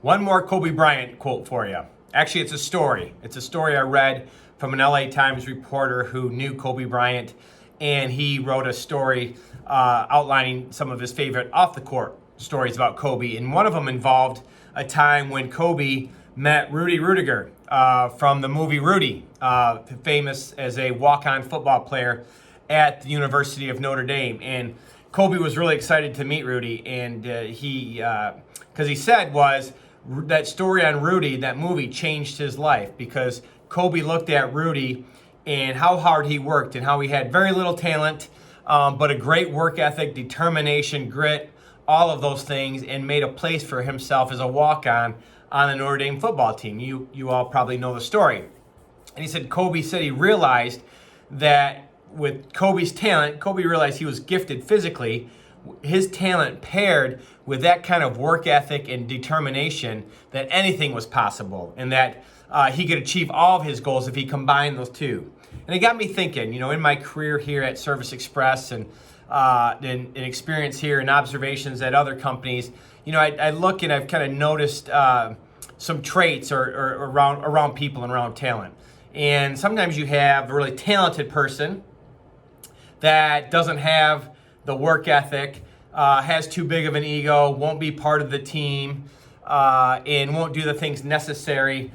One more Kobe Bryant quote for you. Actually, it's a story. It's a story I read from an LA Times reporter who knew Kobe Bryant, and he wrote a story outlining some of his favorite off-the-court stories about Kobe. And one of them involved a time when Kobe met Rudy Ruettiger from the movie Rudy, famous as a walk-on football player at the University of Notre Dame. And Kobe was really excited to meet Rudy, and because he said was that story on Rudy, that movie changed his life, because Kobe looked at Rudy and how hard he worked and how he had very little talent, but a great work ethic, determination, grit, all of those things, and made a place for himself as a walk-on on the Notre Dame football team. You all probably know the story. And he said Kobe said he realized that with Kobe's talent, Kobe realized he was gifted physically. His talent paired with that kind of work ethic and determination, that anything was possible, and that he could achieve all of his goals if he combined those two. And it got me thinking, in my career here at Service Express and experience here and observations at other companies, I look and I've kind of noticed some traits or around people and around talent. And sometimes you have a really talented person that doesn't have the work ethic, has too big of an ego, won't be part of the team, and won't do the things necessary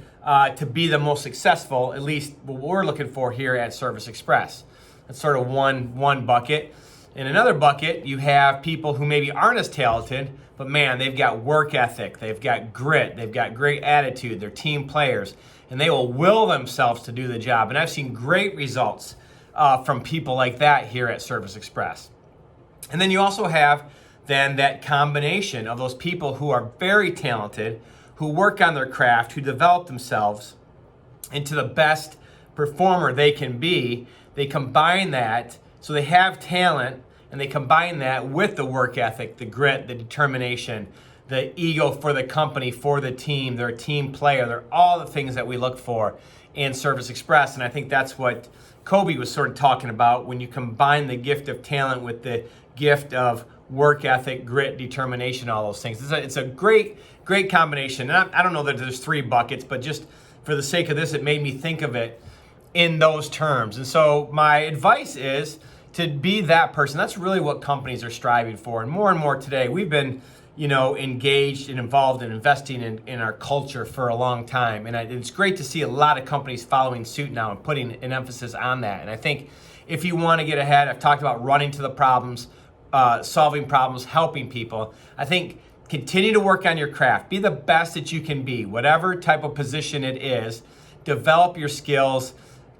to be the most successful, at least what we're looking for here at Service Express. That's sort of one bucket. In another bucket, you have people who maybe aren't as talented, but man, they've got work ethic, they've got grit, they've got great attitude, they're team players, and they will will themselves to do the job. And I've seen great results from people like that here at Service Express. And then you also have then that combination of those people who are very talented, who work on their craft, who develop themselves into the best performer they can be. They combine that, so they have talent, and they combine that with the work ethic, the grit, the determination, the ego for the company, for the team. They're a team player. They're all the things that we look for in Service Express. And I think that's what Kobe was sort of talking about when you combine the gift of talent with the gift of work ethic, grit, determination, all those things. It's a great combination. And I don't know that there's three buckets, but just for the sake of this, it made me think of it in those terms. And so my advice is to be that person. That's really what companies are striving for. And more today, we've been engaged and involved in investing in our culture for a long time. And it's great to see a lot of companies following suit now and putting an emphasis on that. And I think if you want to get ahead, I've talked about running to the problems, solving problems, helping people. I think continue to work on your craft. Be the best that you can be, whatever type of position it is. Develop your skills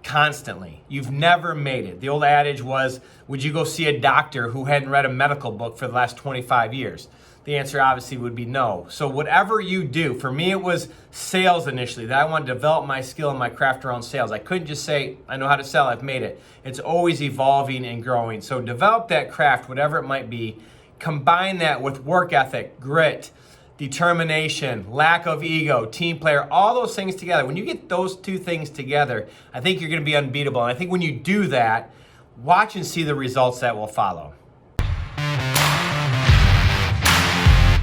constantly. You've never made it. The old adage was, would you go see a doctor who hadn't read a medical book for the last 25 years? The answer obviously would be no. So whatever you do, for me it was sales initially, that I wanted to develop my skill and my craft around sales. I couldn't just say, I know how to sell, I've made it. It's always evolving and growing. So develop that craft, whatever it might be. Combine that with work ethic, grit, determination, lack of ego, team player, all those things together. When you get those two things together, I think you're going to be unbeatable. And I think when you do that, watch and see the results that will follow.